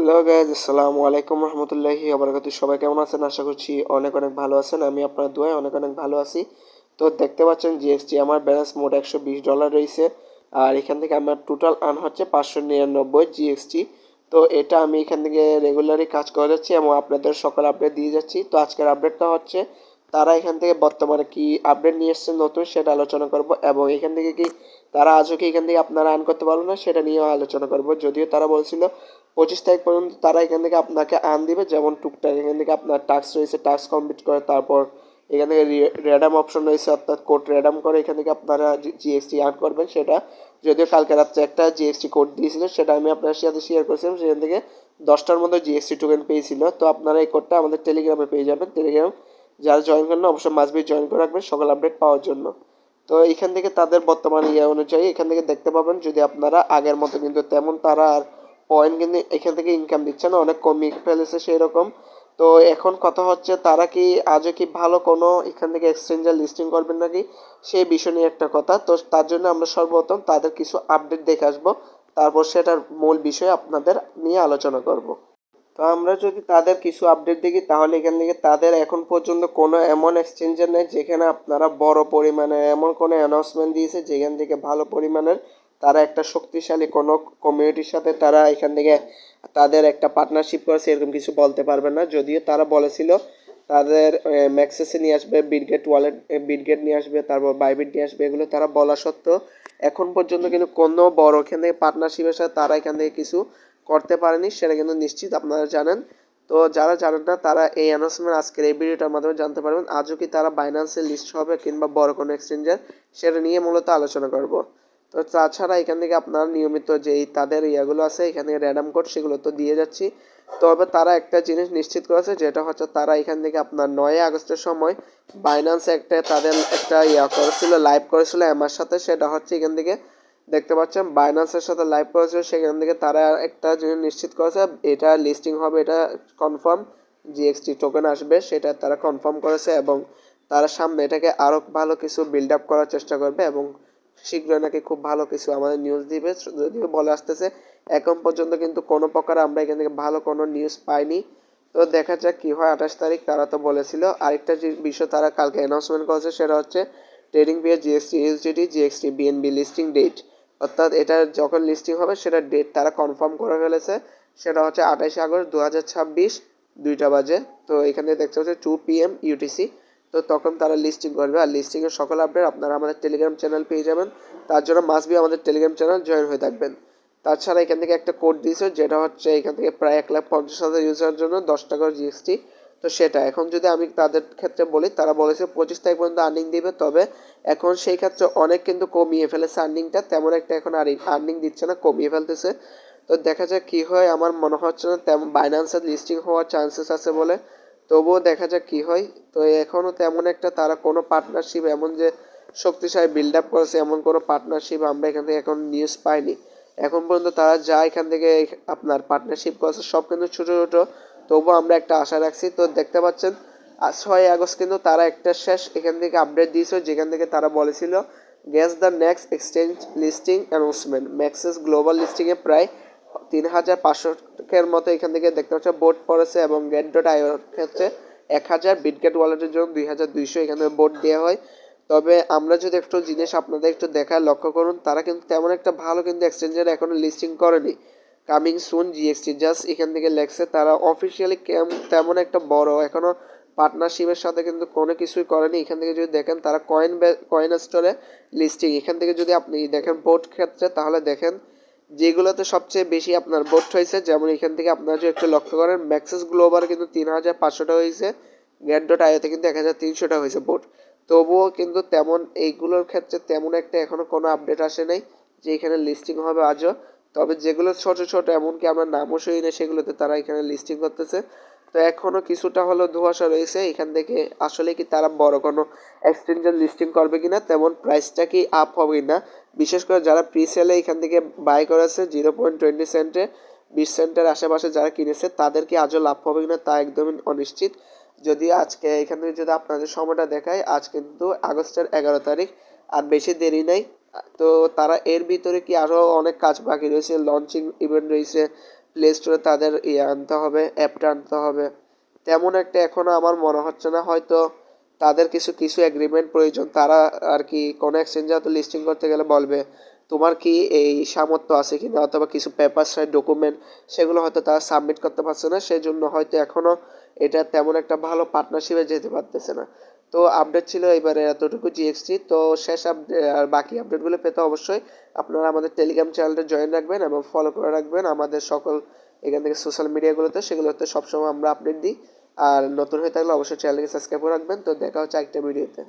Hello guys, আসসালামু আলাইকুম রহমতুল্লাহি আবরাকাতু। সবাই কেমন আছেন? আশা করছি অনেক অনেক ভালো আছেন। আমি আপনার দোয়ায় অনেক অনেক ভালো আছি। তো দেখতে পাচ্ছেন জিএসটি আমার ব্যালেন্স মোট $120 রয়েছে। আর এখান থেকে আমার টোটাল আর্ন হচ্ছে 599 জিএসটি। তো এটা আমি এখান থেকে রেগুলারই কাজ করে যাচ্ছি এবং আপনাদের সকল আপডেট দিয়ে যাচ্ছি। তো আজকের আপডেটটা হচ্ছে তারা এখান থেকে বর্তমানে কি আপডেট নিয়ে এসছে নতুন, সেটা আলোচনা করব। এবং এখান থেকে কি তারা আজও কি এখান থেকে আপনারা আর্ন করতে পারবেন না, সেটা নিয়েও আলোচনা করব। যদিও তারা বলছিল 25 তারিখ পর্যন্ত তারা এখান থেকে আপনাকে আর্ন দিবে, যেমন টুকটাক এখান থেকে আপনার টাস্ক রয়েছে, টাস্ক কমপ্লিট করে তারপর এখান থেকে রেডাম অপশন রয়েছে, অর্থাৎ কোড রেডাম করে এখান থেকে আপনারা জিএসটি আর্ন করবেন। সেটা যদিও কালকে রাত্রে একটা জিএসটি কোড দিয়েছিল, সেটা আমি আপনার সাথে শেয়ার করেছিলাম। সেখান থেকে 10টার মধ্যে জিএসটি টোকেন পেয়েছিল। তো আপনারা এই কোডটা আমাদের টেলিগ্রামে পেয়ে যাবেন। টেলিগ্রাম যারা জয়েন করেন অবশ্যই মাসবি জয়েন করে রাখবেন সকল আপডেট পাওয়ার জন্য। তো এখান থেকে তাদের বর্তমান অনুযায়ী এখান থেকে দেখতে পাবেন, যদি আপনারা আগের মতো কিন্তু তেমন তারা আর পয়েন্ট কিন্তু এখান থেকে ইনকাম দিচ্ছে না, অনেক কমিয়ে ফেলেছে সেই রকম। তো এখন কথা হচ্ছে তারা কি আজও কি ভালো কোনো এখান থেকে এক্সচেঞ্জার লিস্টিং করবেন নাকি, সেই বিষয় নিয়ে একটা কথা। তো তার জন্য আমরা সর্বপ্রথম তাদের কিছু আপডেট দেখে আসবো, তারপর সেটার মূল বিষয়ে আপনাদের নিয়ে আলোচনা করব। তো আমরা যদি তাদের কিছু আপডেট দেখি, তাহলে এখান থেকে তাদের এখন পর্যন্ত কোনো এমন এক্সচেঞ্জার নেই যেখানে আপনারা বড় পরিমাণে এমন কোনো অ্যানাউন্সমেন্ট দিয়েছে যেখান থেকে ভালো পরিমাণের তারা একটা শক্তিশালী কোনো কমিউনিটির সাথে তারা এখান থেকে তাদের একটা পার্টনারশিপ করেছে, এরকম কিছু বলতে পারবে না। যদিও তারা বলেছিল তাদের ম্যাক্সেসে নিয়ে আসবে, বিটগেট ওয়ালেট বিটগেট নিয়ে আসবে, তারপর বাইবিট নিয়ে আসবে, এগুলো তারা বলা সত্ত্বেও এখন পর্যন্ত কিন্তু কোনো বড় এখান থেকে পার্টনারশিপের সাথে তারা এখান থেকে কিছু করতে পারেনি, সেটা কিন্তু নিশ্চিত আপনারা জানেন। তো যারা জানেন না তারা এই অ্যানাউন্সমেন্ট আজকের এই ভিডিওটার মাধ্যমে জানতে পারবেন। আজও কি তারা বাইন্যান্সে লিস্ট হবে কিংবা বড় কোনো এক্সচেঞ্জার, সেটা নিয়ে মূলত আলোচনা করব। তো তাছাড়া এখান থেকে আপনার নিয়মিত যেই তাদের ইয়াগুলো আছে এখানে র্যাডাম কোড, সেগুলো তো দিয়ে যাচ্ছি। তবে তারা একটা জিনিস নিশ্চিত করেছে, যেটা হচ্ছে তারা এখান থেকে আপনার 9 আগস্টের সময় বাইন্যান্স একটা তাদের একটা ইয়া করেছিল, লাইভ করেছিল আমার সাথে। সেটা হচ্ছে এখান থেকে দেখতে পাচ্ছেন বাইন্যান্সের সাথে লাইভ করেছে, সেখান থেকে তারা একটা জিনিস নিশ্চিত করেছে, এটা লিস্টিং হবে, এটা কনফার্ম জিএক্সটি টোকেন আসবে, সেটা তারা কনফার্ম করেছে। এবং তারা সামনে এটাকে আরও ভালো কিছু বিল্ড আপ করার চেষ্টা করবে এবং শীঘ্রই নাকি খুব ভালো কিছু আমাদের নিউজ দিবে, যদিও বলে আসতেছে। এখন পর্যন্ত কিন্তু কোনো প্রকার আমরা এখান থেকে ভালো কোনো নিউজ পাইনি। তো দেখা যাক কি হয়। 28 তারিখ তারা তো বলেছিল। আরেকটা যে বিষয় তারা কালকে অ্যানাউন্সমেন্ট করেছে, সেটা হচ্ছে ট্রেডিং পেয়ে GST USDT GXT BNB listing date, অর্থাৎ এটা যখন লিস্টিং হবে সেটা ডেট তারা কনফার্ম করে ফেলেছে। সেটা হচ্ছে 28 আগস্ট 2026 2টা বাজে। তো এখানে দেখতে হচ্ছে 2 PM UTC। তো তখন তারা লিস্টিং করবে। আর লিস্টিংয়ের সকল আপডেট আপনারা আমাদের টেলিগ্রাম চ্যানেল পেয়ে যাবেন। তার জন্য মাস্ট বি আমাদের টেলিগ্রাম চ্যানেল জয়েন হয়ে থাকবেন। তাছাড়া এখান থেকে একটা কোড দিয়েছে, যেটা হচ্ছে এখান থেকে প্রায় 1,50,000 ইউজারের জন্য $10 জিএসটি। তো সেটা এখন যদি আমি তাদের ক্ষেত্রে বলি, তারা বলেছে 25 তারিখ পর্যন্ত আর্নিং দিবে। তবে এখন সেই ক্ষেত্রে অনেক কিন্তু কমিয়ে ফেলেছে আর্নিংটা, তেমন একটা এখন আর আর্নিং দিচ্ছে না, কমিয়ে ফেলতেছে। তো দেখা যাক কি হয়। আমার মনে হচ্ছে না তেমন বাইন্যান্সের লিস্টিং হওয়ার চান্সেস আছে বলে, তবুও দেখা যাক কি হয়। তো এখনও তেমন একটা তারা কোনো পার্টনারশিপ এমন যে শক্তিশালী বিল্ড আপ করেছে, এমন কোনো পার্টনারশিপ আমরা এখান থেকে এখন নিউজ পাইনি। এখন পর্যন্ত তারা যা এখান থেকে আপনার পার্টনারশিপ করেছে সব কিন্তু ছোটো ছোটো, তবুও আমরা একটা আশা রাখছি। তো দেখতে পাচ্ছেন 6 আগস্ট কিন্তু তারা একটা শেষ এখান থেকে আপডেট দিয়েছে, যেখান থেকে তারা বলেছিল guess the next exchange listing announcement. MEXC's global লিস্টিংয়ে প্রায় 3,500-এর মতো এখান থেকে দেখতে পাচ্ছ বোর্ড পড়েছে, এবং get.io ক্ষেত্রে 1,000, বিটগেট ওয়ালেটের জন্য 2,200 এখানে বোর্ড দেওয়া হয়। তবে আমরা যদি একটু জিনিস আপনাদের একটু দেখায় লক্ষ্য করুন, তারা কিন্তু তেমন একটা ভালো কিন্তু এক্সচেঞ্জার এখনো লিস্টিং করেনি। কামিং সুন জিএক্সটি জাস্ট এখান থেকে লেখছে, তারা অফিসিয়ালি তেমন একটা বড় এখনো পার্টনারশিপের সাথে কিন্তু কোনো কিছুই করেনি। এখান থেকে যদি দেখেন তারা কয়েন স্টোরে লিস্টিং, এখান থেকে যদি আপনি দেখেন বোর্ড ক্ষেত্রে, তাহলে দেখেন যেগুলোতে সবচেয়ে বেশি আপনার বোর্ড হয়েছে, যেমন এখান থেকে আপনারা যদি একটু লক্ষ্য করেন ম্যাক্সেস গ্লোবাল কিন্তু 3,500টা হয়েছে, get.ioতে কিন্তু 1,300টা হয়েছে বোর্ড। তবুও কিন্তু তেমন এইগুলোর ক্ষেত্রে তেমন একটা এখনো কোনো আপডেট আসে নাই যে এখানে লিস্টিং হবে আজও। তবে যেগুলো ছোট ছোট এমনকি আমরা নামও শুনি না, সেগুলোতে তারা এখানে লিস্টিং করতেছে। তো এখনো কিছুটা হলো ধোঁয়াশা রয়েছে এখান থেকে, আসলে কি তারা বড় কোনো এক্সচেঞ্জার লিস্টিং করবে কিনা, তেমন প্রাইসটা কি আপ হবে কিনা। বিশেষ করে যারা প্রি সেলে এখান থেকে বাই করেছে 0.20 সেন্টে, 20 সেন্টের আশেপাশে যারা কিনেছে, তাদেরকে আজও লাভ হবে কিনা তা একদমই অনিশ্চিত। যদি আজকে এখান থেকে যদি আপনাদের সময়টা দেখায়, আজ কিন্তু আগস্টের 11 তারিখ, আর বেশি দেরি নেই। তো তারা এর ভিতরে কি আরও অনেক কাজ বাকি রয়েছে, লঞ্চিং ইভেন্ট রয়েছে, প্লে স্টোরে তাদের আনতে হবে, অ্যাপটা আনতে হবে, তেমন একটা এখনও আমার মনে হচ্ছে না। হয়তো তাদের কিছু কিছু এগ্রিমেন্ট প্রয়োজন, তারা আর কি কোনো এক্সচেঞ্জে হয়তো লিস্টিং করতে গেলে বলবে তোমার কি এই সামর্থ্য আছে কিনা, অথবা কিছু পেপার সাইড ডকুমেন্ট সেগুলো হয়তো তারা সাবমিট করতে পারছে না, সেই জন্য হয়তো এখনও এটা তেমন একটা ভালো পার্টনারশিপে যেতে পারতেছে না। তো আপডেট ছিল এবারে এতটুকু জিএক্সটি। তো শেষ আপডেট আর বাকি আপডেটগুলো পেতে অবশ্যই আপনারা আমাদের টেলিগ্রাম চ্যানেলটা জয়েন রাখবেন এবং ফলো করে রাখবেন আমাদের সকল এখান থেকে সোশ্যাল মিডিয়াগুলোতে, সেগুলোতে সবসময় আমরা আপডেট দিই। আর নতুন হয়ে থাকলে অবশ্যই চ্যানেলকে সাবস্ক্রাইব করে রাখবেন। তো দেখা হচ্ছে একটা ভিডিওতে।